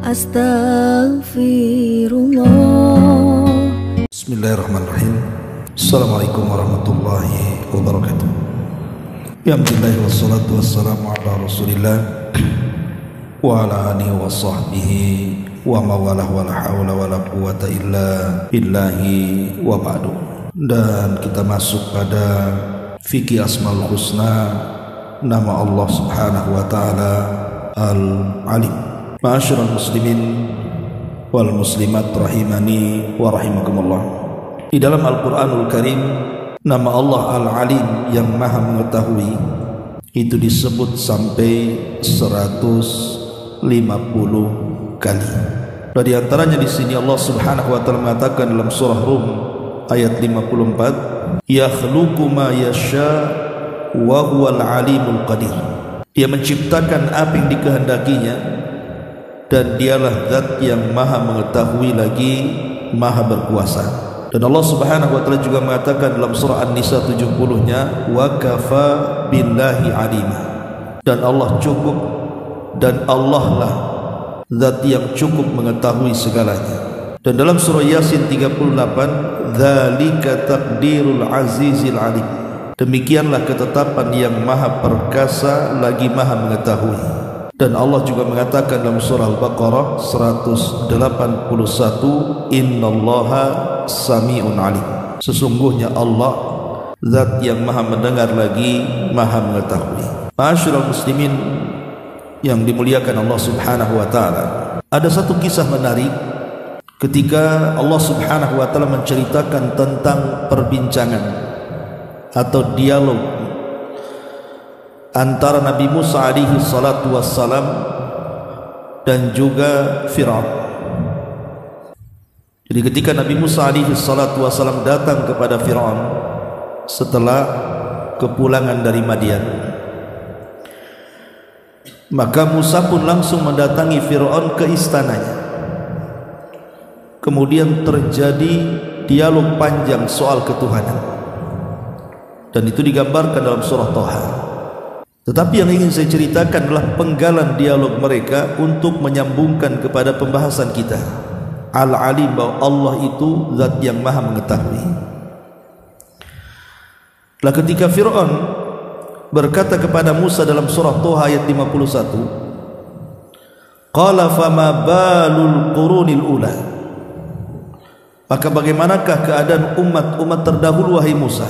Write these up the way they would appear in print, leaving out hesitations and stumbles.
Astaghfirullah. Bismillahirrahmanirrahim. Assalamualaikum warahmatullahi wabarakatuh. Alhamdulillah wassalatu wassalamu ala rasulillah wa ala alihi wa sahbihi wa mawalah wa la hawla wa la quwata illa billahi wa ba'du. Dan kita masuk pada fikih Asmaul Husna, nama Allah subhanahu wa ta'ala Al-Alim. Ma'asyiral muslimin wal muslimat rahimani wa rahimakumullah. Di dalam Al-Quranul Karim, nama Allah Al-Alim yang maha mengetahui itu disebut sampai 150 kali. Dan di antaranya di sini Allah Subhanahu wa taala mengatakan dalam surah Rum ayat 54, yakhluqu ma yasha wa huwal alimul qadir. Dia menciptakan apa yang dikehendakinya dan dialah zat yang maha mengetahui lagi maha berkuasa. Dan Allah Subhanahu wa taala juga mengatakan dalam surah An-Nisa 70-nya, wa kafa billahi alima. Dan Allah cukup, dan Allah lah zat yang cukup mengetahui segalanya. Dan dalam surah Yasin 38, dzalika taqdirul azizil alim. Demikianlah ketetapan yang maha perkasa lagi maha mengetahui. Dan Allah juga mengatakan dalam surah Al-Baqarah 181, innallaha sami'un alim. Sesungguhnya Allah zat yang maha mendengar lagi maha mengetahui. Ma'asyiral muslimin yang dimuliakan Allah Subhanahu wa taala, ada satu kisah menarik ketika Allah Subhanahu wa taala menceritakan tentang perbincangan atau dialog antara Nabi Musa alaihi salatu wassalam dan juga Fir'aun. Jadi ketika Nabi Musa alaihi salatu wassalam datang kepada Fir'aun setelah kepulangan dari Madian, maka Musa pun langsung mendatangi Fir'aun ke istananya. Kemudian terjadi dialog panjang soal ketuhanan, dan itu digambarkan dalam surah Thaha. Tetapi yang ingin saya ceritakan adalah penggalan dialog mereka untuk menyambungkan kepada pembahasan kita, Al-Alim, bahwa Allah itu zat yang maha mengetahui. Lah ketika Fir'aun berkata kepada Musa dalam surah Thaha ayat 51, qala fama balul qurunil ula, maka bagaimanakah keadaan umat-umat terdahulu wahai Musa?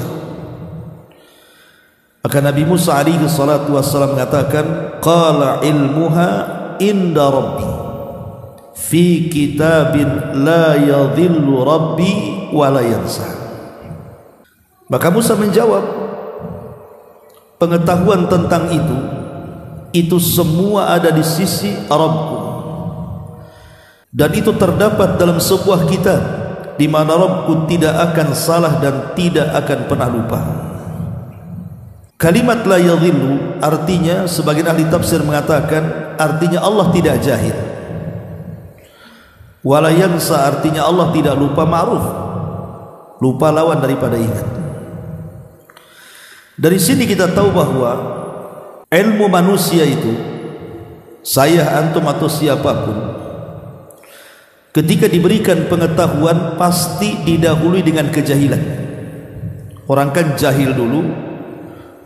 Maka Nabi Musa alaihi salatu wassalam mengatakan, qala ilmuha inda rabbi fi kitabin la yadhillu rabbi wa la yansa. Maka Musa menjawab, pengetahuan tentang itu semua ada di sisi Rabbku, dan itu terdapat dalam sebuah kitab di mana Rabbku tidak akan salah dan tidak akan pernah lupa. Kalimat la yadhillu artinya, sebagian ahli tafsir mengatakan artinya Allah tidak jahil. Wala yansa artinya Allah tidak lupa, ma'ruf. Lupa lawan daripada ingat. Dari sini kita tahu bahwa ilmu manusia itu, saya, antum atau siapapun, ketika diberikan pengetahuan pasti didahului dengan kejahilan. Orang kan jahil dulu,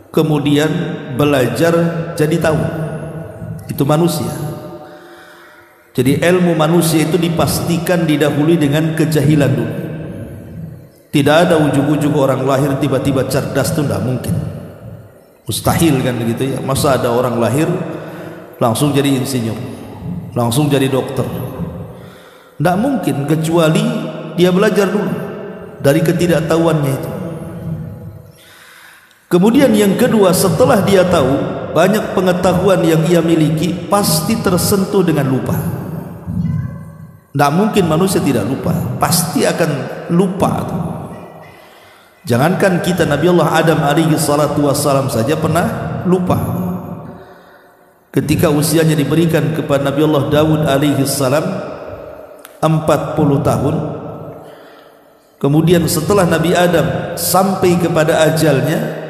kemudian belajar jadi tahu. Itu manusia. Jadi ilmu manusia itu dipastikan didahului dengan kejahilan dulu. Tidak ada ujug-ujug orang lahir tiba-tiba cerdas, itu tidak mungkin. Mustahil kan begitu ya. Masa ada orang lahir langsung jadi insinyur, langsung jadi dokter? Tidak mungkin, kecuali dia belajar dulu dari ketidaktahuannya itu. Kemudian yang kedua, setelah dia tahu, banyak pengetahuan yang ia miliki pasti tersentuh dengan lupa. Tidak mungkin manusia tidak lupa, pasti akan lupa. Jangankan kita, Nabi Allah Adam alaihi salatu wassalam saja pernah lupa. Ketika usianya diberikan kepada Nabi Allah Daud alaihi salam 40 tahun, kemudian setelah Nabi Adam sampai kepada ajalnya,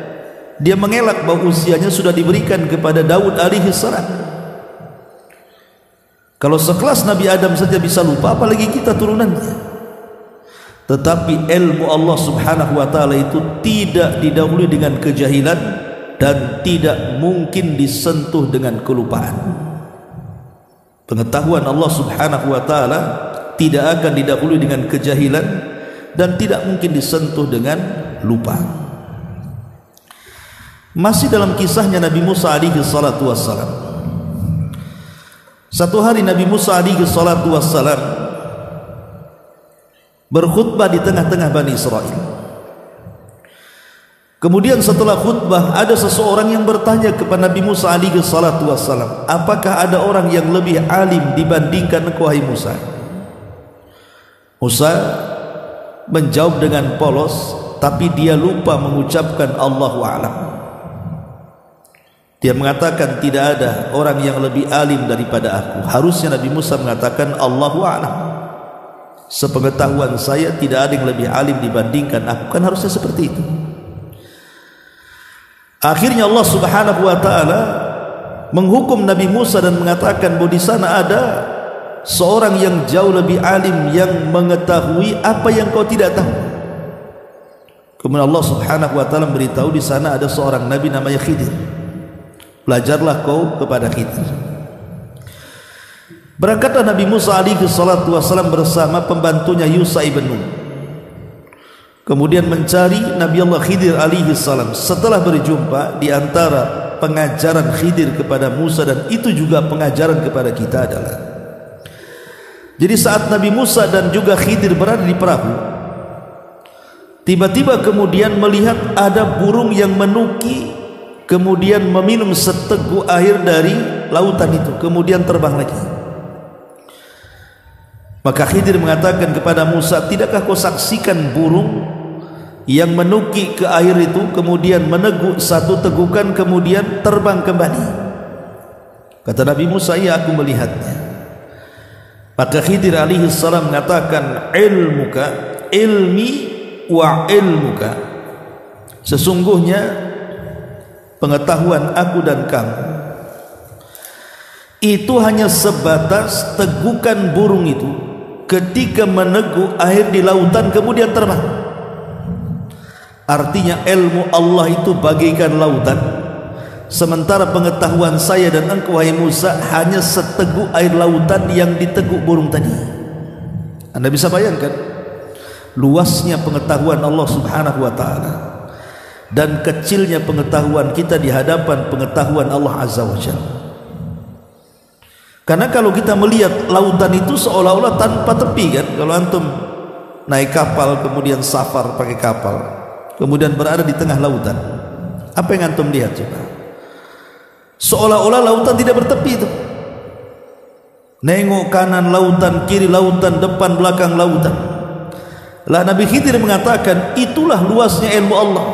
dia mengelak bahwa usianya sudah diberikan kepada Daud alaihi salam. Kalau sekelas Nabi Adam saja bisa lupa, apalagi kita turunannya. Tetapi ilmu Allah subhanahu wa ta'ala itu tidak didahului dengan kejahilan dan tidak mungkin disentuh dengan kelupaan. Pengetahuan Allah subhanahu wa ta'ala tidak akan didahului dengan kejahilan dan tidak mungkin disentuh dengan lupa. Masih dalam kisahnya Nabi Musa alaihi salatu wassalam. Satu hari Nabi Musa alaihi salatu wassalam berkhutbah di tengah-tengah Bani Israel. Kemudian setelah khutbah ada seseorang yang bertanya kepada Nabi Musa alaihi salatu wassalam, apakah ada orang yang lebih alim dibandingkan engkau wahai Musa? Musa menjawab dengan polos, tapi dia lupa mengucapkan Allahu a'lam. Dia mengatakan tidak ada orang yang lebih alim daripada aku. Harusnya Nabi Musa mengatakan Allahu a'lam. Sepengetahuan saya tidak ada yang lebih alim dibandingkan aku. Kan harusnya seperti itu. Akhirnya Allah subhanahu wa ta'ala menghukum Nabi Musa dan mengatakan bahwa di sana ada seorang yang jauh lebih alim yang mengetahui apa yang kau tidak tahu. Kemudian Allah subhanahu wa ta'ala beritahu di sana ada seorang Nabi namanya Khidir. Belajarlah kau kepada Khidir. Berangkatlah Nabi Musa alaihi salatu wassalam bersama pembantunya Yusha ibn Nun. Kemudian mencari Nabi Allah Khidir alaihi salam. Setelah berjumpa, di antara pengajaran Khidir kepada Musa dan itu juga pengajaran kepada kita adalah, jadi saat Nabi Musa dan juga Khidir berada di perahu, tiba-tiba kemudian melihat ada burung yang menuki, kemudian meminum seteguk air dari lautan itu, kemudian terbang lagi. Maka Khidir mengatakan kepada Musa, tidakkah kau saksikan burung yang menuki ke air itu, kemudian meneguk satu tegukan, kemudian terbang kembali? Kata Nabi Musa, iya aku melihatnya. Maka Khidir alaihi salam mengatakan, ilmuka ilmi wa ilmuka, sesungguhnya pengetahuan aku dan kamu itu hanya sebatas tegukan burung itu ketika meneguk air di lautan kemudian terbang. Artinya ilmu Allah itu bagaikan lautan, sementara pengetahuan saya dan engkau wahai Musa hanya seteguk air lautan yang diteguk burung tadi. Anda bisa bayangkan luasnya pengetahuan Allah subhanahu wa ta'ala dan kecilnya pengetahuan kita di hadapan pengetahuan Allah azza wa jalla. Karena kalau kita melihat lautan itu seolah-olah tanpa tepi kan. Kalau antum naik kapal kemudian safar pakai kapal, kemudian berada di tengah lautan, apa yang antum lihat coba? Seolah-olah lautan tidak bertepi itu. Nengok kanan lautan, kiri lautan, depan belakang lautan. Lah Nabi Khidir mengatakan itulah luasnya ilmu Allah,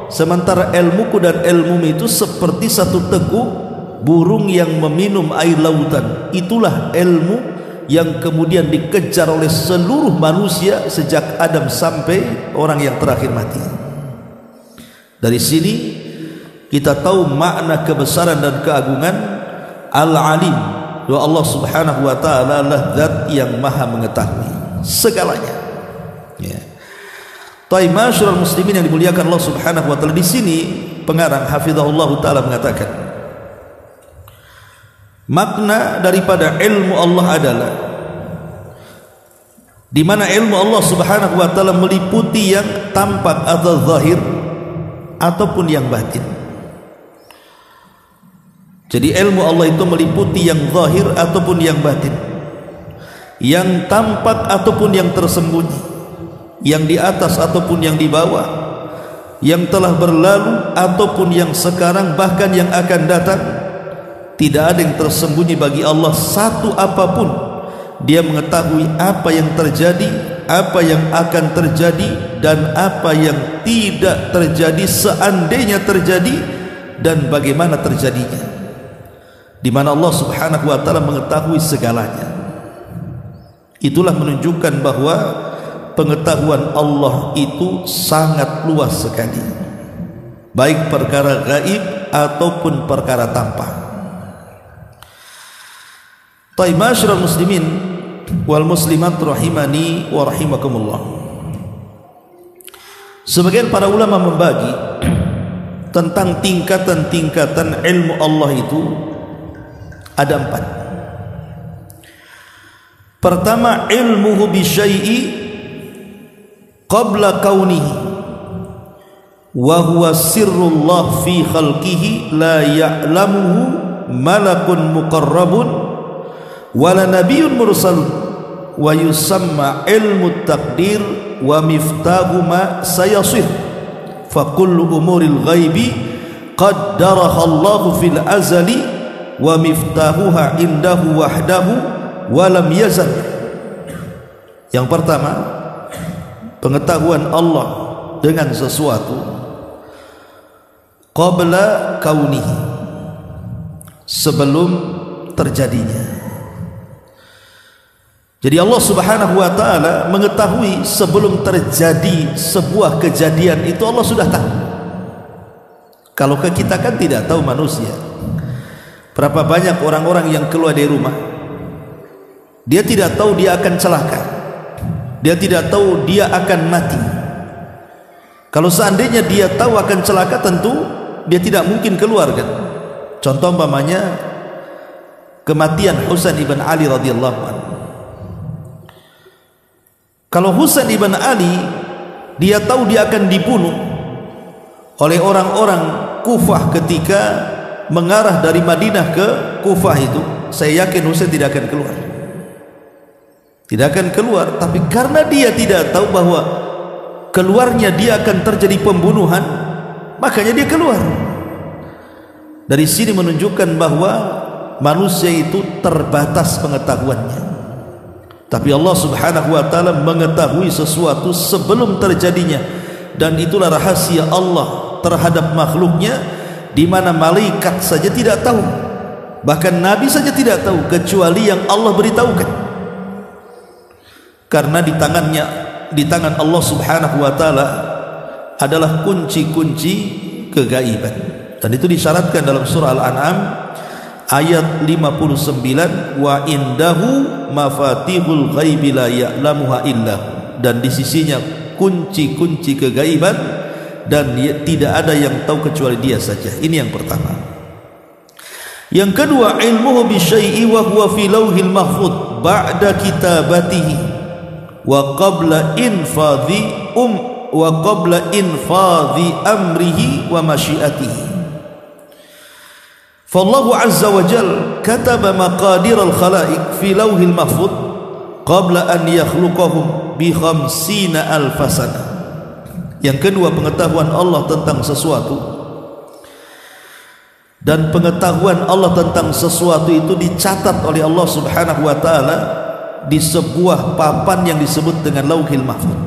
sementara ilmuku dan ilmumu itu seperti satu teguk burung yang meminum air lautan. Itulah ilmu yang kemudian dikejar oleh seluruh manusia sejak Adam sampai orang yang terakhir mati. Dari sini kita tahu makna kebesaran dan keagungan Al-Alim, bahwa Allah subhanahu wa ta'ala adalah zat yang maha mengetahui segalanya. Ya. Taib masyarul muslimin yang dimuliakan Allah subhanahu wa ta'ala, di sini pengarang hafizahullah ta'ala mengatakan makna daripada ilmu Allah adalah di mana ilmu Allah subhanahu wa ta'ala meliputi yang tampak atau zahir ataupun yang batin. Jadi ilmu Allah itu meliputi yang zahir ataupun yang batin, yang tampak ataupun yang tersembunyi, yang di atas ataupun yang di bawah, yang telah berlalu ataupun yang sekarang bahkan yang akan datang. Tidak ada yang tersembunyi bagi Allah satu apapun. Dia mengetahui apa yang terjadi, apa yang akan terjadi, dan apa yang tidak terjadi seandainya terjadi, dan bagaimana terjadinya. Di mana Allah subhanahu wa ta'ala mengetahui segalanya. Itulah menunjukkan bahwa pengetahuan Allah itu sangat luas sekali, baik perkara gaib ataupun perkara tampak. Taib ma'asyiral muslimin wal muslimat rahimani wa rahimakumullah. Sebagian para ulama membagi tentang tingkatan-tingkatan ilmu Allah itu ada 4. Pertama, ilmuhu bisyai'i qabla kaunihi wa huwa sirrullah fi khalqihi la ya'lamuhu malakun muqarrabun wala nabiyyun mursalun wa yusamma ilmu taqdir wa miftahu ma sayasir fa kullu umuril ghaibi qaddaraha Allahu fil azali wa miftahuha indahu wahdahu wa lam yazal. Yang pertama, pengetahuan Allah dengan sesuatu qabla kaunihi, sebelum terjadinya. Jadi Allah subhanahu wa ta'ala mengetahui sebelum terjadi sebuah kejadian itu Allah sudah tahu. Kalau kita kan tidak tahu manusia. Berapa banyak orang-orang yang keluar dari rumah, dia tidak tahu dia akan celaka, dia tidak tahu dia akan mati. Kalau seandainya dia tahu akan celaka, tentu dia tidak mungkin keluar kan. Contoh umpamanya kematian Husain ibn Ali radhiyallahu anhu. Kalau Husain ibn Ali dia tahu dia akan dibunuh oleh orang-orang Kufah ketika mengarah dari Madinah ke Kufah itu, saya yakin Husain tidak akan keluar. Tidak akan keluar, tapi karena dia tidak tahu bahwa keluarnya dia akan terjadi pembunuhan, makanya dia keluar. Dari sini menunjukkan bahwa manusia itu terbatas pengetahuannya. Tapi Allah subhanahu wa ta'ala mengetahui sesuatu sebelum terjadinya, dan itulah rahasia Allah terhadap makhluknya, di mana malaikat saja tidak tahu, bahkan Nabi saja tidak tahu, kecuali yang Allah beritahukan. Karena di tangan Allah subhanahu wa ta'ala adalah kunci-kunci kegaiban, dan itu disyaratkan dalam surah Al-An'am ayat 59, wa indahu mafatihul ghaibi la ya'lamuha illa, dan di sisinya kunci-kunci kegaiban dan tidak ada yang tahu kecuali dia saja. Ini yang pertama. Yang kedua, ilmuhu bisyai'i wa huwa fi lauhil mahfuz ba'da kitabatihi wa qabla infadhi amrihi wa masyiatihi. Fallahu azza wa jal kataba maqadir al-khalaiq fi lawhil mahfuz qabla an yakhluqahum bi 50,000 sana. Yang kedua, pengetahuan Allah tentang sesuatu, dan pengetahuan Allah tentang sesuatu itu dicatat oleh Allah subhanahu wa ta'ala di sebuah papan yang disebut dengan lauhil mahfuz.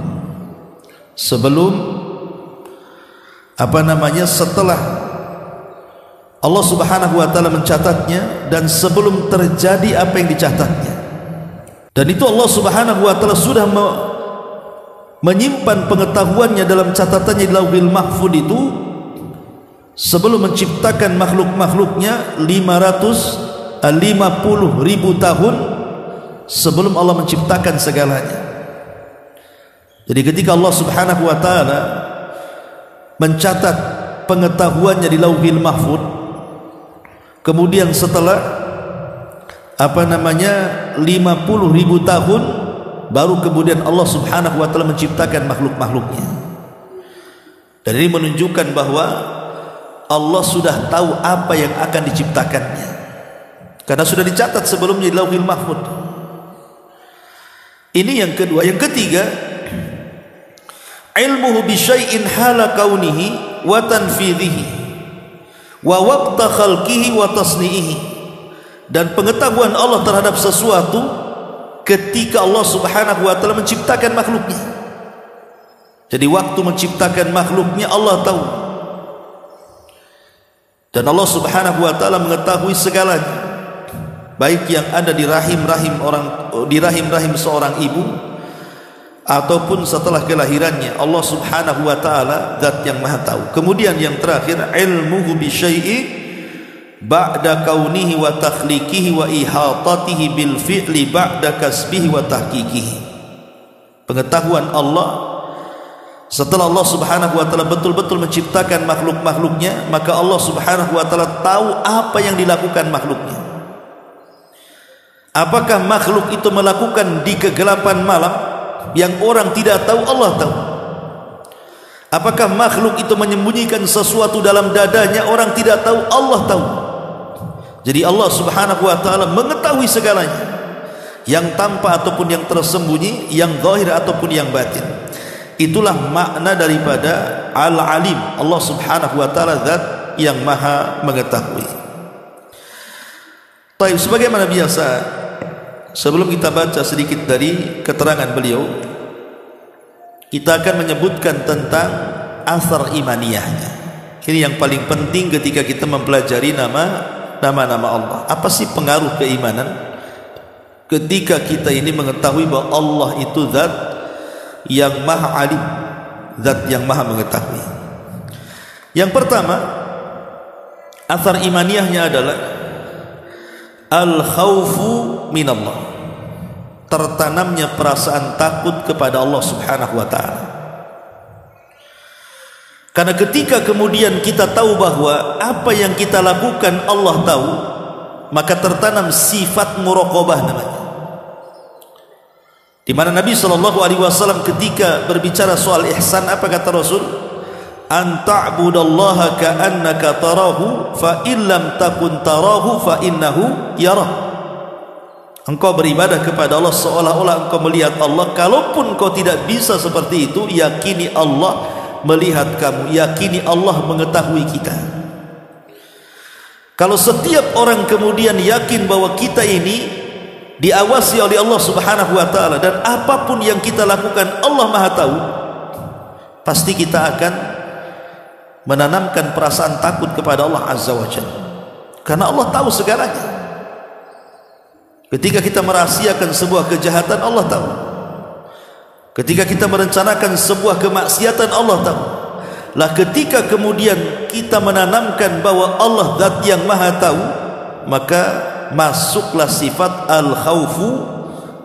Sebelum setelah Allah subhanahu wa ta'ala mencatatnya, dan sebelum terjadi apa yang dicatatnya. Dan itu Allah subhanahu wa ta'ala sudah menyimpan pengetahuannya dalam catatannya di lauhil mahfuz itu sebelum menciptakan makhluk-makhluknya 550.000 tahun sebelum Allah menciptakan segalanya. Jadi ketika Allah subhanahu wa ta'ala mencatat pengetahuannya di lauhil mahfuz, kemudian setelah 50.000 tahun baru kemudian Allah subhanahu wa ta'ala menciptakan makhluk-makhluknya. Dan ini menunjukkan bahwa Allah sudah tahu apa yang akan diciptakannya, karena sudah dicatat sebelumnya di lauhil mahfuz. Ini yang kedua. Yang ketiga, ilmuhu bisyai'in hala kaunihi wa tanfidhihi wa waqta khalqihi wa tasni'ihi, dan pengetahuan Allah terhadap sesuatu ketika Allah subhanahu wa ta'ala menciptakan makhluknya. Jadi waktu menciptakan makhluknya Allah tahu, dan Allah subhanahu wa ta'ala mengetahui segalanya, baik yang ada di rahim seorang ibu ataupun setelah kelahirannya. Allah subhanahu wa ta'ala zat yang maha tahu. Kemudian yang terakhir, ilmuhu bisyai'i ba'da kaunihi wa takhliqihi wa ihatatihi bil fi'li ba'da kasbihi wa tahqiqihi. Pengetahuan Allah setelah Allah subhanahu wa ta'ala betul-betul menciptakan makhluk-makhluknya, maka Allah subhanahu wa ta'ala tahu apa yang dilakukan makhluknya. Apakah makhluk itu melakukan di kegelapan malam yang orang tidak tahu? Allah tahu. Apakah makhluk itu menyembunyikan sesuatu dalam dadanya, orang tidak tahu? Allah tahu. Jadi Allah subhanahu wa ta'ala mengetahui segalanya, yang tampak ataupun yang tersembunyi, yang zahir ataupun yang batin. Itulah makna daripada Al-Alim. Allah subhanahu wa ta'ala zat yang maha mengetahui. Baik, sebagaimana biasa, sebelum kita baca sedikit dari keterangan beliau, kita akan menyebutkan tentang asar imaniyahnya. Ini yang paling penting ketika kita mempelajari nama-nama Allah. Apa sih pengaruh keimanan ketika kita ini mengetahui bahwa Allah itu zat yang maha alim, zat yang maha mengetahui. Yang pertama, asar imaniyahnya adalah al-khawfu minallah, tertanamnya perasaan takut kepada Allah subhanahu wa ta'ala. Karena ketika kemudian kita tahu bahwa apa yang kita lakukan Allah tahu, maka tertanam sifat muraqabah namanya. Di mana Nabi SAW ketika berbicara soal ihsan, apa kata Rasul? An ta'budallaha ka'annaka tarahu fa illam takun tarahu fa innahu yarah. Engkau beribadah kepada Allah seolah-olah engkau melihat Allah. Kalaupun kau tidak bisa seperti itu, yakini Allah melihat kamu, yakini Allah mengetahui kita. Kalau setiap orang kemudian yakin bahwa kita ini diawasi oleh Allah subhanahu wa ta'ala, dan apapun yang kita lakukan Allah maha tahu, pasti kita akan menanamkan perasaan takut kepada Allah azza wa jalla, karena Allah tahu segalanya. Ketika kita merahasiakan sebuah kejahatan, Allah tahu. Ketika kita merencanakan sebuah kemaksiatan, Allah tahu. Lah ketika kemudian kita menanamkan bahwa Allah zat yang maha tahu, maka masuklah sifat al-khawfu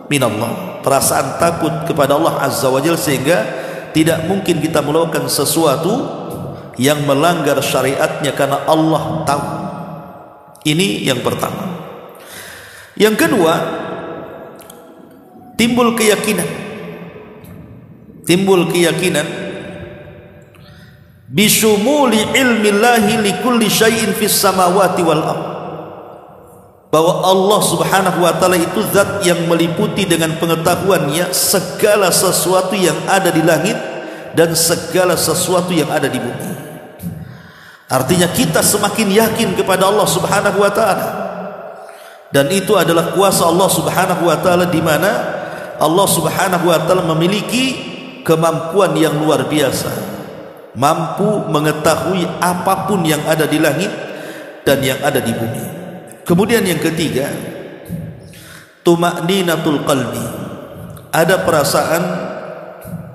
minallah, perasaan takut kepada Allah azza wa jalla, sehingga tidak mungkin kita melakukan sesuatu yang melanggar syariatnya karena Allah tahu. Ini yang pertama. Yang kedua, timbul keyakinan bisyumuli ilmillahi likulli syai'in fis samawati wal ardh, bahwa Allah subhanahu wa ta'ala itu zat yang meliputi dengan pengetahuannya segala sesuatu yang ada di langit dan segala sesuatu yang ada di bumi. Artinya kita semakin yakin kepada Allah subhanahu wa ta'ala, dan itu adalah kuasa Allah subhanahu wa ta'ala, di mana Allah subhanahu wa ta'ala memiliki kemampuan yang luar biasa, mampu mengetahui apapun yang ada di langit dan yang ada di bumi. Kemudian yang ketiga, tuma'ninatul qalbi, ada perasaan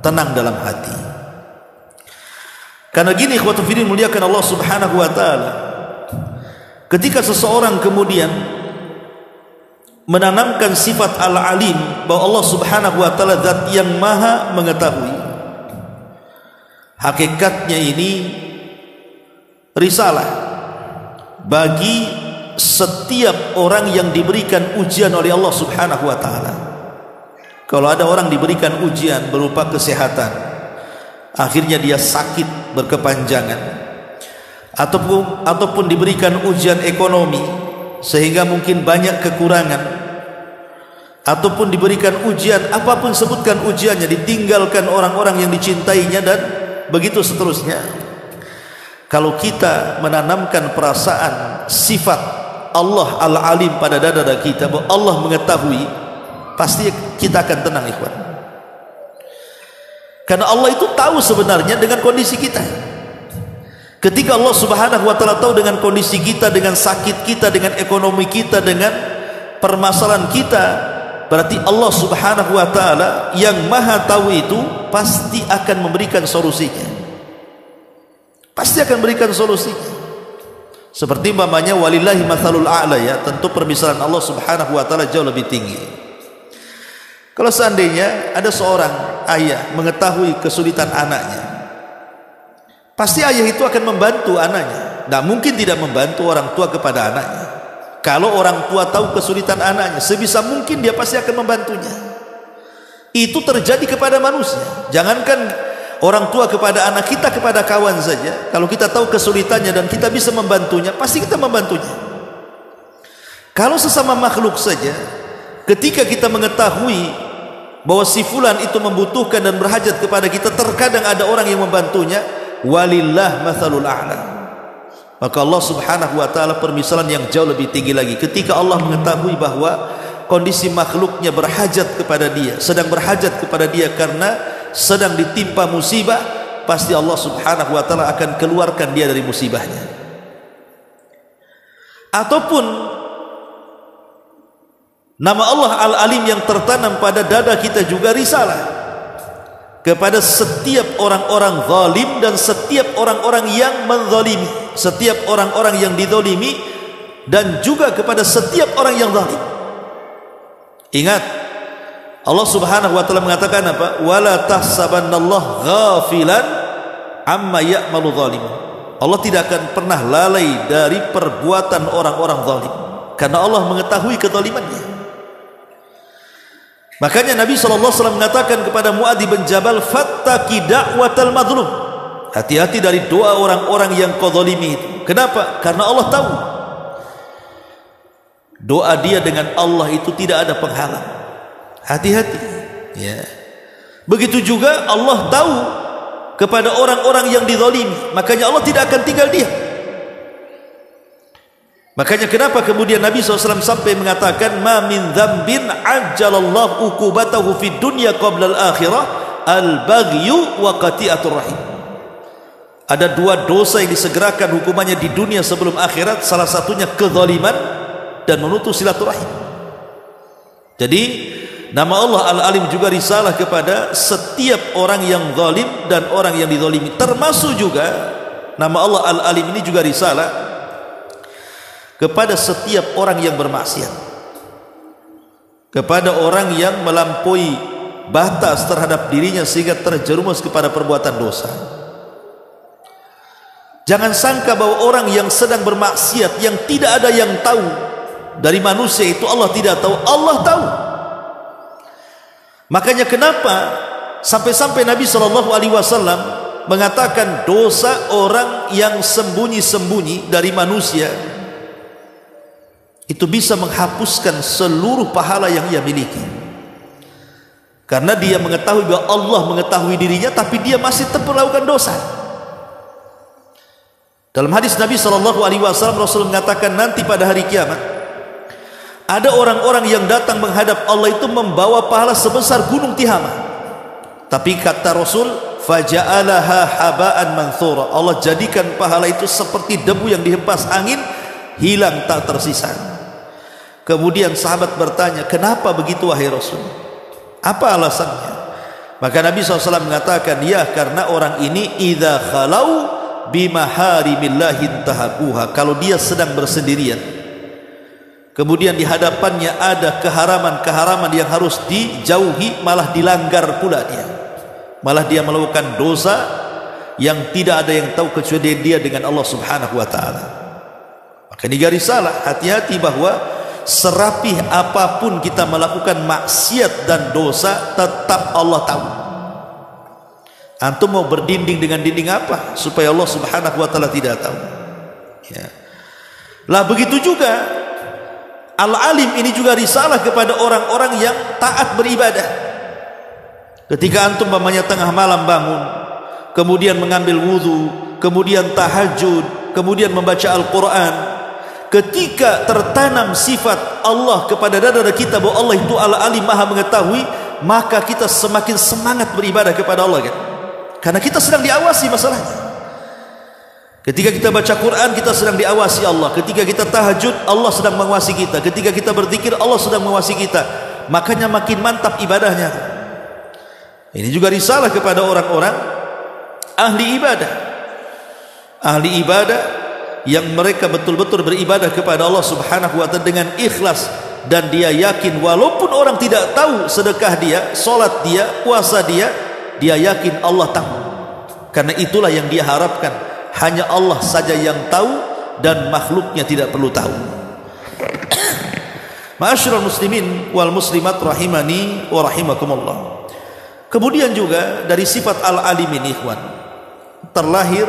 tenang dalam hati. Karena gini, ikhwatu fiddin muliakan Allah subhanahu wa ta'ala, ketika seseorang kemudian menanamkan sifat al-alim, bahwa Allah subhanahu wa ta'ala zat yang maha mengetahui, hakikatnya ini risalah bagi setiap orang yang diberikan ujian oleh Allah subhanahu wa ta'ala. Kalau ada orang diberikan ujian berupa kesehatan, akhirnya dia sakit berkepanjangan, ataupun diberikan ujian ekonomi sehingga mungkin banyak kekurangan, ataupun diberikan ujian apapun, sebutkan ujiannya, ditinggalkan orang-orang yang dicintainya, dan begitu seterusnya. Kalau kita menanamkan perasaan sifat Allah al-alim pada dada kita, bahwa Allah mengetahui, pasti kita akan tenang, ikhwan. Karena Allah itu tahu sebenarnya dengan kondisi kita. Ketika Allah subhanahu wa ta'ala tahu dengan kondisi kita, dengan sakit kita, dengan ekonomi kita, dengan permasalahan kita, berarti Allah subhanahu wa ta'ala yang maha tahu itu pasti akan memberikan solusinya, pasti akan memberikan solusinya. Seperti umpamanya walillahi matsalul a'la, ya, tentu permisalan Allah Subhanahu wa taala jauh lebih tinggi. Kalau seandainya ada seorang ayah mengetahui kesulitan anaknya, pasti ayah itu akan membantu anaknya. Tidak mungkin tidak membantu orang tua kepada anaknya. Kalau orang tua tahu kesulitan anaknya, sebisa mungkin dia pasti akan membantunya. Itu terjadi kepada manusia. Jangankan orang tua kepada anak, kita kepada kawan saja, kalau kita tahu kesulitannya dan kita bisa membantunya, pasti kita membantunya. Kalau sesama makhluk saja, ketika kita mengetahui bahwa si fulan itu membutuhkan dan berhajat kepada kita, terkadang ada orang yang membantunya, walillah matsalul a'la. Maka Allah Subhanahu wa taala permisalan yang jauh lebih tinggi lagi. Ketika Allah mengetahui bahwa kondisi makhluknya berhajat kepada dia, sedang berhajat kepada dia karena sedang ditimpa musibah, pasti Allah Subhanahu wa taala akan keluarkan dia dari musibahnya. Ataupun nama Allah Al-Alim yang tertanam pada dada kita juga risalah kepada setiap orang-orang zalim dan setiap orang-orang yang menzalimi, setiap orang-orang yang dizalimi, dan juga kepada setiap orang yang zalim. Ingat, Allah Subhanahu wa taala mengatakan apa? Wala tahsabannallaha ghafilan amma ya'malu zalimun. Allah tidak akan pernah lalai dari perbuatan orang-orang zalim, karena Allah mengetahui kezalimannya. Makanya Nabi SAW mengatakan kepada Mu'adz bin Jabal, fattaqi da'watal mazlum, hati-hati dari doa orang-orang yang kau zalimi itu. Kenapa? Karena Allah tahu doa dia dengan Allah itu tidak ada penghalang. Hati-hati, ya. Begitu juga Allah tahu kepada orang-orang yang dizalimi, makanya Allah tidak akan tinggal diam. Makanya kenapa kemudian Nabi SAW sampai mengatakan, ma min dzambin ajjalallahu uqubatahu fid dunya qabla al-akhirah al-baghyu wa qati'atur rahim. Ada dua dosa yang disegerakan hukumannya di dunia sebelum akhirat, salah satunya kezaliman dan memutus silaturahim. Jadi nama Allah Al-Alim juga risalah kepada setiap orang yang zalim dan orang yang dizalimi. Termasuk juga nama Allah Al-Alim ini juga risalah kepada setiap orang yang bermaksiat, kepada orang yang melampaui batas terhadap dirinya sehingga terjerumus kepada perbuatan dosa. Jangan sangka bahwa orang yang sedang bermaksiat, yang tidak ada yang tahu dari manusia itu, Allah tidak tahu. Allah tahu. Makanya kenapa sampai-sampai Nabi SAW mengatakan dosa orang yang sembunyi-sembunyi dari manusia itu bisa menghapuskan seluruh pahala yang ia miliki, karena dia mengetahui bahwa Allah mengetahui dirinya, tapi dia masih tetap melakukan dosa. Dalam hadis Nabi SAW, Rasul mengatakan nanti pada hari kiamat ada orang-orang yang datang menghadap Allah itu membawa pahala sebesar gunung Tihama, tapi kata Rasul, faja'alaha haba'an manthura, Allah jadikan pahala itu seperti debu yang dihempas angin, hilang tak tersisa. Kemudian sahabat bertanya, kenapa begitu wahai Rasul? Apa alasannya? Maka Nabi SAW mengatakan, ya karena orang ini idza khalau bimaharimillahi intahakuha, kalau dia sedang bersendirian, kemudian di hadapannya ada keharaman-keharaman yang harus dijauhi, malah dilanggar pula dia, malah dia melakukan dosa yang tidak ada yang tahu kecuali dia dengan Allah Subhanahu wa taala. Maka ini risalah, hati-hati bahwa serapih apapun kita melakukan maksiat dan dosa, tetap Allah tahu. Antum mau berdinding dengan dinding apa supaya Allah Subhanahu wa taala tidak tahu, ya. Lah begitu juga Al-Alim ini juga risalah kepada orang-orang yang taat beribadah. Ketika antum umpamanya tengah malam bangun, kemudian mengambil wudu, kemudian tahajud, kemudian membaca Al-Quran, ketika tertanam sifat Allah kepada dada kita bahwa Allah itu Al-Alim, Maha mengetahui, maka kita semakin semangat beribadah kepada Allah, kan? Karena kita sedang diawasi masalahnya. Ketika kita baca Quran, kita sedang diawasi Allah. Ketika kita tahajud, Allah sedang mengawasi kita. Ketika kita berzikir, Allah sedang mengawasi kita. Makanya makin mantap ibadahnya. Ini juga risalah kepada orang-orang ahli ibadah. Ahli ibadah yang mereka betul-betul beribadah kepada Allah Subhanahu wa taala dengan ikhlas, dan dia yakin walaupun orang tidak tahu sedekah dia, salat dia, puasa dia, dia yakin Allah tahu. Karena itulah yang dia harapkan, hanya Allah saja yang tahu dan makhluknya tidak perlu tahu. Ma'asyiral muslimin wal muslimat rahimani wa rahimakumullah. Kemudian juga dari sifat al-alim ini ikhwan, terlahir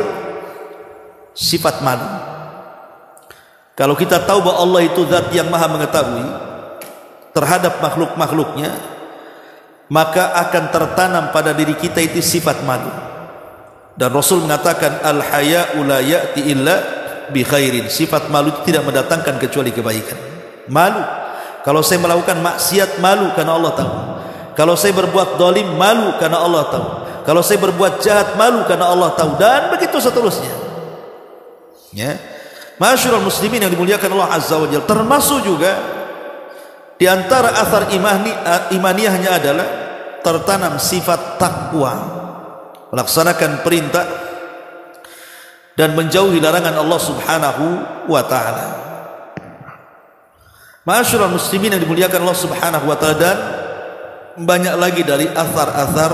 sifat malu. Kalau kita tahu bahwa Allah itu zat yang maha mengetahui terhadap makhluk-makhluknya, maka akan tertanam pada diri kita itu sifat malu. Dan Rasul mengatakan al-haya'u la ya'ti illa bi khairin. Sifat malu itu tidak mendatangkan kecuali kebaikan. Malu. Kalau saya melakukan maksiat, malu karena Allah tahu. Kalau saya berbuat zalim, malu karena Allah tahu. Kalau saya berbuat jahat, malu karena Allah tahu, dan begitu seterusnya. Ya. Ma'asyiral muslimin yang dimuliakan Allah Azza wa Jalla, termasuk juga di antara athar imaniyahnya adalah tertanam sifat takwa, melaksanakan perintah dan menjauhi larangan Allah Subhanahu wa taala. Ma'asyiral muslimin yang dimuliakan Allah Subhanahu wa taala, dan banyak lagi dari athar-athar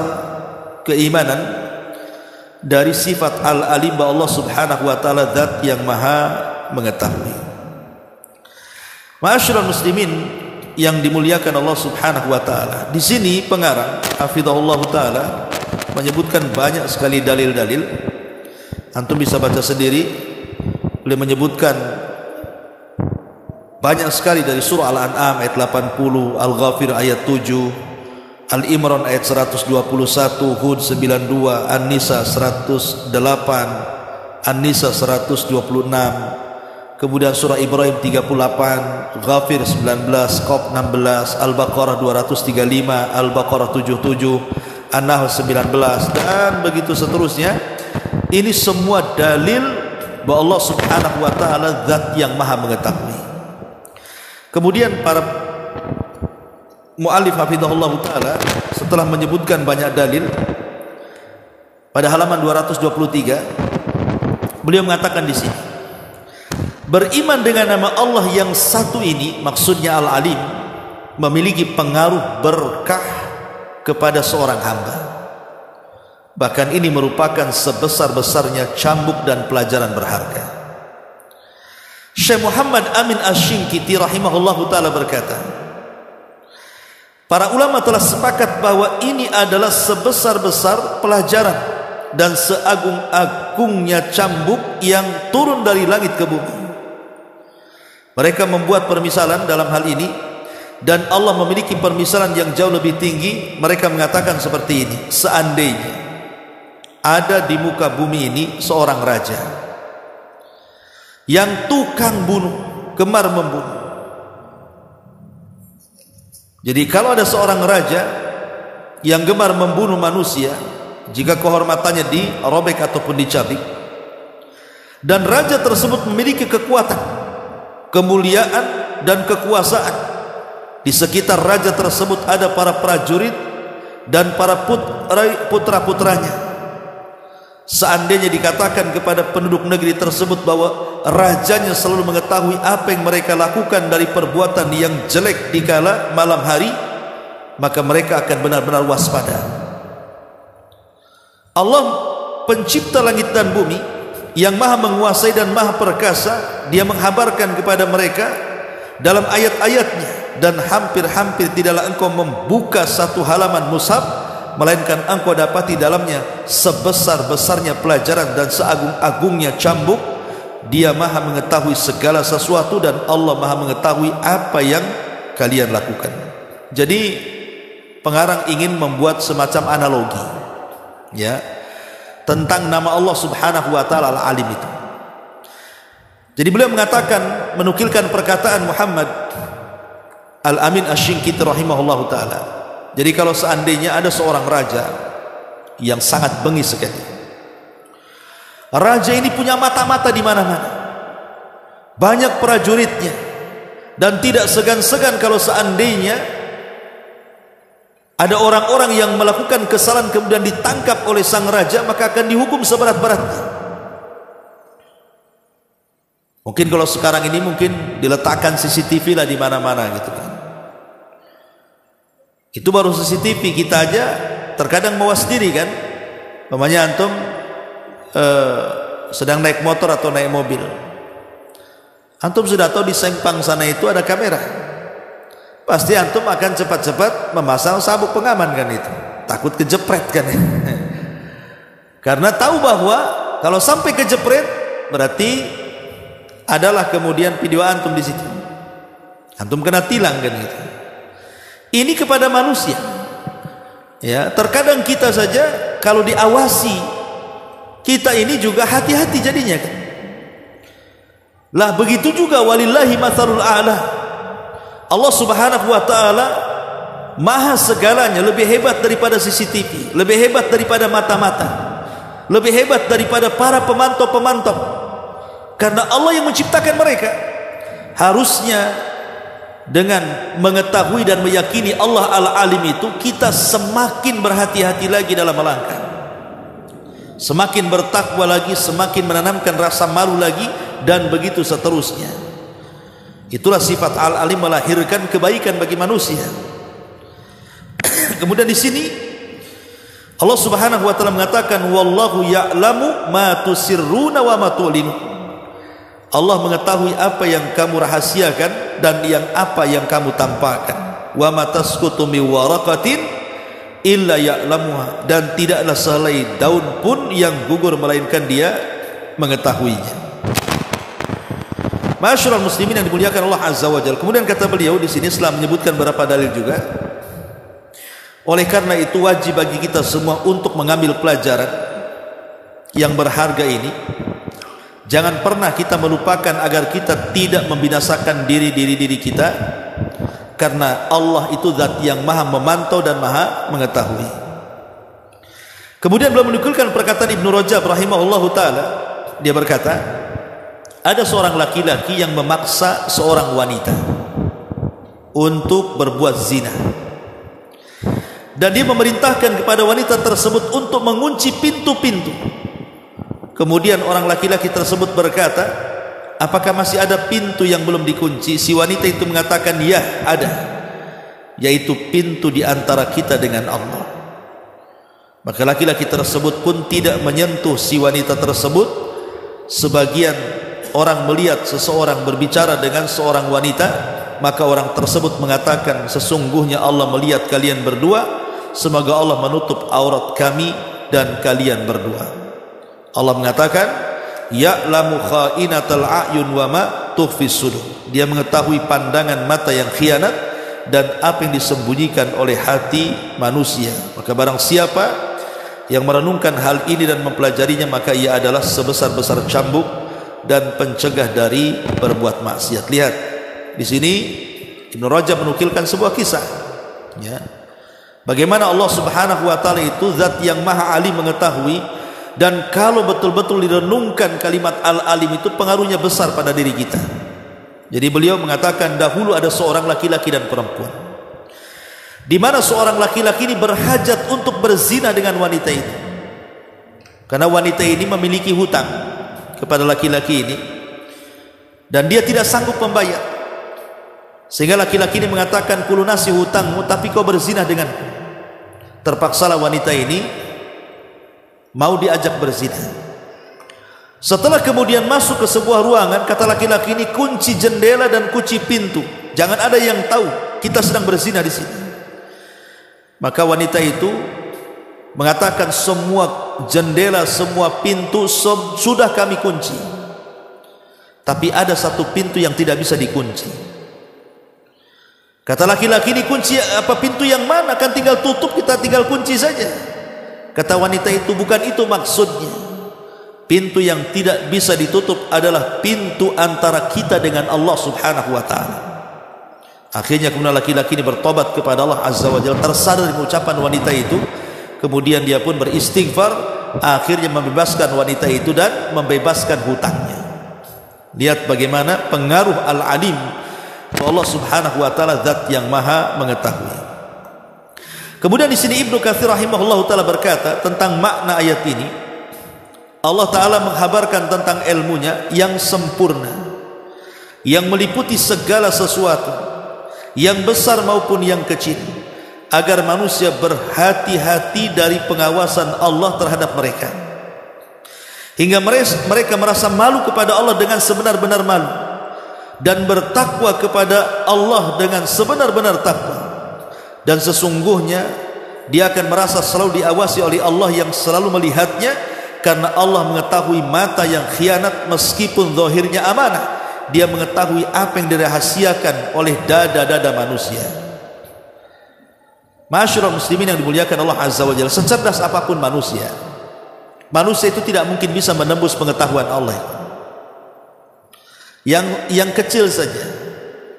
keimanan dari sifat al-alim, bahwa Allah Subhanahu wa taala zat yang maha mengetahui. Ma'asyiral muslimin yang dimuliakan Allah Subhanahu wa taala, di sini pengarang hafizahullah taala menyebutkan banyak sekali dalil-dalil. Antum bisa baca sendiri. Beliau menyebutkan banyak sekali dari surah Al-An'am ayat 80, Al-Ghafir ayat 7, Al-Imran ayat 121, Hud 92, An-Nisa 108, An-Nisa 126, kemudian surah Ibrahim 38, Ghafir 19, Qaf 16, Al-Baqarah 235, Al-Baqarah 77, An-Nahl 19, dan begitu seterusnya. Ini semua dalil bahwa Allah Subhanahu wa taala zat yang maha mengetahui. Kemudian para mu'allif hafizahullah taala setelah menyebutkan banyak dalil, pada halaman 223 beliau mengatakan di sini, beriman dengan nama Allah yang satu ini, maksudnya Al-Alim, memiliki pengaruh berkah kepada seorang hamba. Bahkan ini merupakan sebesar-besarnya cambuk dan pelajaran berharga. Syekh Muhammad Amin Asy-Syinkiti rahimahullahu taala berkata, para ulama telah sepakat bahwa ini adalah sebesar-besar pelajaran dan seagung-agungnya cambuk yang turun dari langit ke bumi. Mereka membuat permisalan dalam hal ini, dan Allah memiliki permisalan yang jauh lebih tinggi. Mereka mengatakan seperti ini: seandainya ada di muka bumi ini seorang raja yang tukang bunuh, gemar membunuh. Jadi kalau ada seorang raja yang gemar membunuh manusia, jika kehormatannya dirobek ataupun dicabik, dan raja tersebut memiliki kekuatan, kemuliaan dan kekuasaan, di sekitar raja tersebut ada para prajurit dan para putra-putranya. Seandainya dikatakan kepada penduduk negeri tersebut bahwa rajanya selalu mengetahui apa yang mereka lakukan dari perbuatan yang jelek di kala malam hari, maka mereka akan benar-benar waspada. Allah pencipta langit dan bumi yang maha menguasai dan maha perkasa, dia menghabarkan kepada mereka dalam ayat-ayatnya, dan hampir-hampir tidaklah engkau membuka satu halaman mushaf melainkan engkau dapati dalamnya sebesar-besarnya pelajaran dan seagung-agungnya cambuk. Dia maha mengetahui segala sesuatu, dan Allah maha mengetahui apa yang kalian lakukan. Jadi pengarang ingin membuat semacam analogi, ya, tentang nama Allah Subhanahu wa taala Al-Alim itu. Jadi beliau mengatakan, menukilkan perkataan Muhammad Al-Amin Asy-Syinkiti rahimahullahu taala. Jadi kalau seandainya ada seorang raja yang sangat bengis sekali, raja ini punya mata-mata di mana-mana, banyak prajuritnya, dan tidak segan-segan kalau seandainya ada orang-orang yang melakukan kesalahan kemudian ditangkap oleh sang raja, maka akan dihukum seberat-beratnya. Mungkin kalau sekarang ini mungkin diletakkan CCTV lah di mana-mana gitu kan. Itu baru CCTV, kita aja terkadang mawas diri kan. Namanya antum sedang naik motor atau naik mobil, antum sudah tahu di sempang sana itu ada kamera, pasti antum akan cepat-cepat memasang sabuk pengaman kan, itu takut kejepret kan. Karena tahu bahwa kalau sampai kejepret berarti adalah kemudian video antum di situ, antum kena tilang kan gitu. Ini kepada manusia ya. Terkadang kita saja kalau diawasi, kita ini juga hati-hati jadinya kan. Lah begitu juga walillahi matsalul a'la. Allah Subhanahu wa taala maha segalanya, lebih hebat daripada CCTV, lebih hebat daripada mata-mata, lebih hebat daripada para pemantau-pemantau. Karena Allah yang menciptakan mereka. Harusnya dengan mengetahui dan meyakini Allah Al-Alim itu, kita semakin berhati-hati lagi dalam melangkah, semakin bertakwa lagi, semakin menanamkan rasa malu lagi, dan begitu seterusnya. Itulah sifat Al-Alim, melahirkan kebaikan bagi manusia. Kemudian di sini Allah Subhanahu wa taala mengatakan wallahu ya'lamu ma tusirruna wa ma tu'linun. Allah mengetahui apa yang kamu rahasiakan dan yang apa yang kamu tampakkan. Wa ma tasqutu min waraqatin illa ya'lamuha, dan tidaklah sehelai daun pun yang gugur melainkan dia mengetahuinya. Ma'asyiral muslimin yang dimuliakan Allah Azza wa Jalla. Kemudian kata beliau di sini setelah menyebutkan beberapa dalil juga, oleh karena itu wajib bagi kita semua untuk mengambil pelajaran yang berharga ini. Jangan pernah kita melupakan agar kita tidak membinasakan diri kita, karena Allah itu zat yang maha memantau dan maha mengetahui. Kemudian beliau menukilkan perkataan Ibnu Rajab rahimahullahu taala. Dia berkata, ada seorang laki-laki yang memaksa seorang wanita untuk berbuat zina, dan dia memerintahkan kepada wanita tersebut untuk mengunci pintu-pintu. Kemudian orang laki-laki tersebut berkata, apakah masih ada pintu yang belum dikunci? Si wanita itu mengatakan, ya ada, yaitu pintu di antara kita dengan Allah. Maka laki-laki tersebut pun tidak menyentuh si wanita tersebut. Sebagian orang melihat seseorang berbicara dengan seorang wanita, maka orang tersebut mengatakan, sesungguhnya Allah melihat kalian berdua, semoga Allah menutup aurat kami dan kalian berdua. Allah mengatakan, ya'lamu kha'inatal a'yun wa ma tukhfis sudur. Dia mengetahui pandangan mata yang khianat dan apa yang disembunyikan oleh hati manusia. Maka barang siapa yang merenungkan hal ini dan mempelajarinya, maka ia adalah sebesar-besar cambuk dan pencegah dari berbuat maksiat. Lihat di sini Ibnu Rajab menukilkan sebuah kisah ya, bagaimana Allah Subhanahu wa taala itu zat yang maha alim mengetahui. Dan kalau betul-betul direnungkan kalimat Al-Alim itu, pengaruhnya besar pada diri kita. Jadi beliau mengatakan, dahulu ada seorang laki-laki dan perempuan, di mana seorang laki-laki ini berhajat untuk berzina dengan wanita itu, karena wanita ini memiliki hutang kepada laki-laki ini dan dia tidak sanggup membayar. Sehingga laki-laki ini mengatakan, kulunasi hutangmu tapi kau berzina denganku. Terpaksalah wanita ini mau diajak berzina. Setelah kemudian masuk ke sebuah ruangan, kata laki-laki ini, kunci jendela dan kunci pintu, jangan ada yang tahu kita sedang berzina di sini. Maka wanita itu mengatakan, semua jendela, semua pintu sudah kami kunci, tapi ada satu pintu yang tidak bisa dikunci. Kata laki-laki ini, kunci apa, pintu yang mana? Kan tinggal tutup, kita tinggal kunci saja. Kata wanita itu, bukan itu maksudnya. Pintu yang tidak bisa ditutup adalah pintu antara kita dengan Allah Subhanahu wa taala. Akhirnya kemudian laki-laki ini bertobat kepada Allah Azza wa Jalla, tersadar dengan ucapan wanita itu. Kemudian dia pun beristighfar, akhirnya membebaskan wanita itu dan membebaskan hutangnya. Lihat bagaimana pengaruh Al-Alim, Allah Subhanahu wa taala zat yang maha mengetahui. Kemudian di sini Ibnu Katsir rahimahullahu taala berkata tentang makna ayat ini, Allah taala menghabarkan tentang ilmunya yang sempurna. yang meliputi segala sesuatu, yang besar maupun yang kecil, agar manusia berhati-hati dari pengawasan Allah terhadap mereka, hingga mereka merasa malu kepada Allah dengan sebenar-benar malu, dan bertakwa kepada Allah dengan sebenar-benar takwa. Dan sesungguhnya dia akan merasa selalu diawasi oleh Allah yang selalu melihatnya, karena Allah mengetahui mata yang khianat meskipun zahirnya amanah. Dia mengetahui apa yang dirahasiakan oleh dada-dada manusia. Masyarul muslimin yang dimuliakan Allah Azza wa Jalla, secerdas apapun manusia, manusia itu tidak mungkin bisa menembus pengetahuan Allah. Yang kecil saja,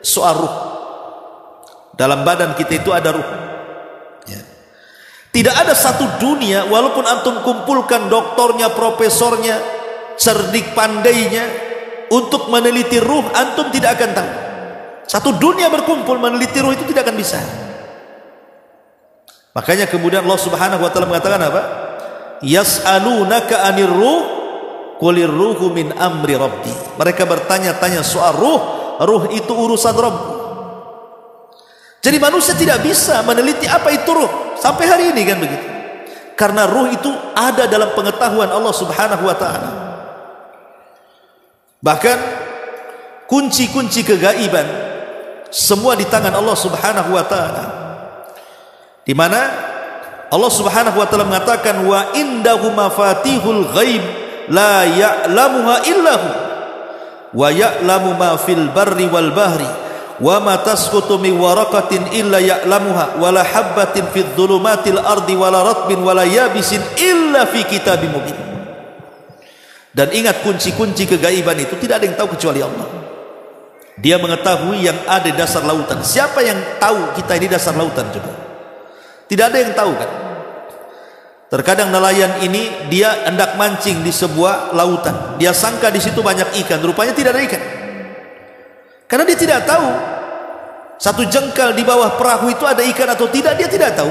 soal ruh. Dalam badan kita itu ada ruh. Ya. Tidak ada satu dunia, walaupun antum kumpulkan doktornya, profesornya, cerdik pandainya, untuk meneliti ruh, antum tidak akan tahu. Satu dunia berkumpul meneliti ruh itu tidak akan bisa. Makanya kemudian Allah Subhanahu wa taala mengatakan apa? Yas'alunaka 'anir ruh qulir ruhu min amri rabbi. Mereka bertanya-tanya soal ruh, ruh itu urusan Rabb. Jadi manusia tidak bisa meneliti apa itu ruh sampai hari ini, kan begitu. Karena ruh itu ada dalam pengetahuan Allah Subhanahu wa taala. Bahkan kunci-kunci kegaiban semua di tangan Allah Subhanahu wa taala. Di mana Allah Subhanahu wa taala mengatakan wa indahu mafatihul ghaib la ya'lamuha illahu wa ya'lamu ma fil barri wal bahri wa ma tasqutu min waraqatin illa ya'lamuha wa la habbatin fid dhulumatil ardi wa la ratbin wa la yabisin illa fi kitabim mubin. Dan ingat, kunci-kunci kegaiban itu tidak ada yang tahu kecuali Allah. Dia mengetahui yang ada di dasar lautan. Siapa yang tahu kita ini dasar lautan juga? Tidak ada yang tahu, kan? Terkadang nelayan ini dia hendak mancing di sebuah lautan, dia sangka di situ banyak ikan, rupanya tidak ada ikan. Karena dia tidak tahu satu jengkal di bawah perahu itu ada ikan atau tidak, dia tidak tahu.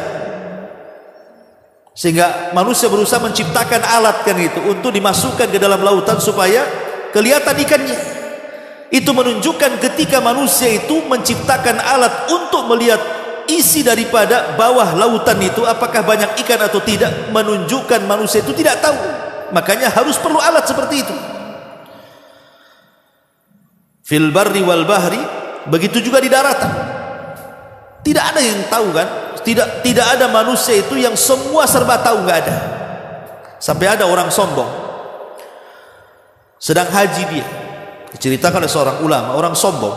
Sehingga manusia berusaha menciptakan alat, kan itu, untuk dimasukkan ke dalam lautan supaya kelihatan ikannya. Itu menunjukkan ketika manusia itu menciptakan alat untuk melihat isi daripada bawah lautan itu, apakah banyak ikan atau tidak, menunjukkan manusia itu tidak tahu. Makanya harus perlu alat seperti itu. Fil barri wal bahri, begitu juga di daratan. Tidak ada yang tahu, kan? Tidak ada manusia itu yang semua serba tahu, nggak ada. Sampai ada orang sombong sedang haji, dia diceritakan oleh seorang ulama, orang sombong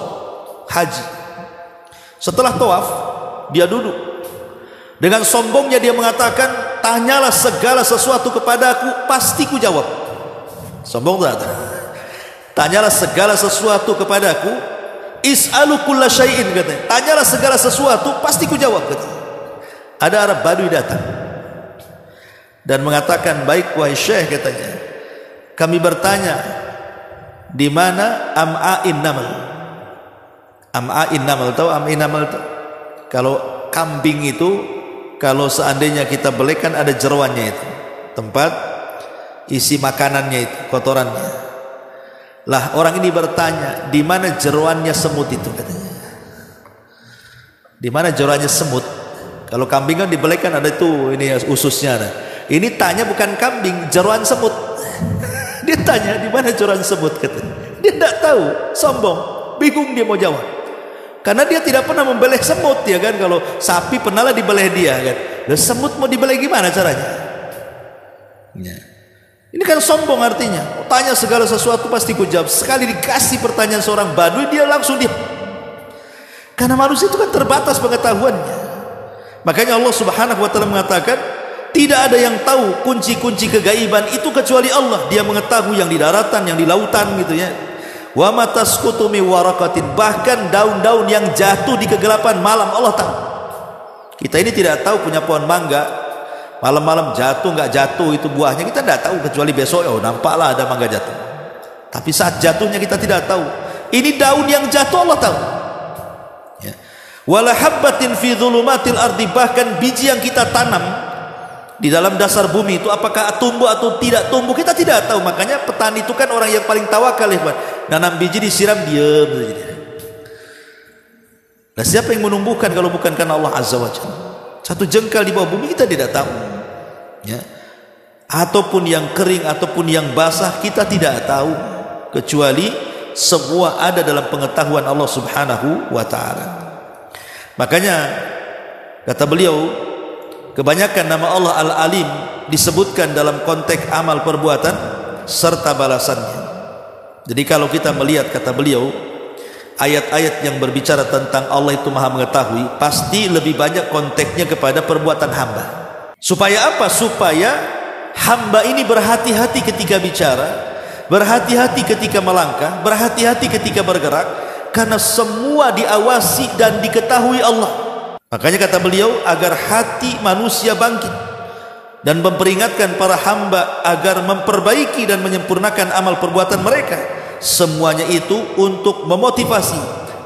haji. Setelah tawaf, dia duduk dengan sombongnya, dia mengatakan, tanyalah segala sesuatu kepadaku, pasti ku jawab. Sombong tak? Tanyalah segala sesuatu kepadaku, is'alu kulla syai'in, katanya. Tanyalah segala sesuatu, pasti ku jawab, katanya. Ada Arab Badui datang dan mengatakan, baik wahai Syekh, katanya, kami bertanya, di mana am'ain namal? Am'ain namal, tahu am'ain namal itu? Kalau kambing itu, kalau seandainya kita belikan ada jeroannya itu, tempat isi makanannya itu, kotorannya. Lah orang ini bertanya, di mana jeroannya semut itu, katanya. Di mana jeroannya semut? Kalau kambing kan dibelikan ada itu, ini ususnya ada. Ini tanya bukan kambing, jeroan semut. Dia tanya di mana jeroan semut, katanya. Dia tidak tahu, sombong, bingung dia mau jawab. Karena dia tidak pernah membeleh semut, ya kan? Kalau sapi pernah lah dibeleh dia, kan? Lalu semut mau dibeleh gimana caranya? Ya. Ini kan sombong artinya. Tanya segala sesuatu pasti ku jawab. Sekali dikasih pertanyaan seorang Badui, dia langsung diam. Karena manusia itu kan terbatas pengetahuannya. Makanya Allah Subhanahu wa taala mengatakan, tidak ada yang tahu kunci-kunci kegaiban itu kecuali Allah. Dia mengetahui yang di daratan, yang di lautan, gitu ya. Wa ma tasqutu min waraqatin, bahkan daun-daun yang jatuh di kegelapan malam Allah tahu. Kita ini tidak tahu punya pohon mangga, malam-malam jatuh nggak jatuh itu buahnya, kita tidak tahu, kecuali besok oh nampaklah ada mangga jatuh. Tapi saat jatuhnya kita tidak tahu. Ini daun yang jatuh Allah tahu. Ya. Wala habbatin fi dhulumatil ardi, bahkan biji yang kita tanam di dalam dasar bumi itu apakah tumbuh atau tidak tumbuh kita tidak tahu. Makanya petani itu kan orang yang paling tawakal, ya. nanam biji disiram diam saja. Nah, siapa yang menumbuhkan kalau bukan karena Allah Azza wa Jalla? Satu jengkal di bawah bumi kita tidak tahu, ya. Ataupun yang kering ataupun yang basah kita tidak tahu, kecuali semua ada dalam pengetahuan Allah Subhanahu wa taala. Makanya kata beliau, kebanyakan nama Allah Al-Alim disebutkan dalam konteks amal perbuatan serta balasannya. Jadi kalau kita melihat, kata beliau, ayat-ayat yang berbicara tentang Allah itu maha mengetahui, pasti lebih banyak konteksnya kepada perbuatan hamba. Supaya apa? Supaya hamba ini berhati-hati ketika bicara, berhati-hati ketika melangkah, berhati-hati ketika bergerak, karena semua diawasi dan diketahui Allah. Makanya kata beliau, agar hati manusia bangkit dan memperingatkan para hamba agar memperbaiki dan menyempurnakan amal perbuatan mereka. Semuanya itu untuk memotivasi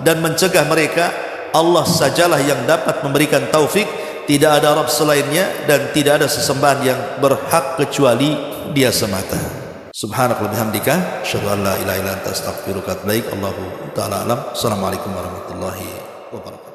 dan mencegah mereka. Allah sajalah yang dapat memberikan taufik, tidak ada Rabb selainnya, dan tidak ada sesembahan yang berhak kecuali Dia semata. Subhanakallahumma bihamdika, asyhadu an la ilaha illa anta, astaghfiruka wa atubu ilaik. Allahu ta'ala alam. Assalamualaikum warahmatullahi wabarakatuh.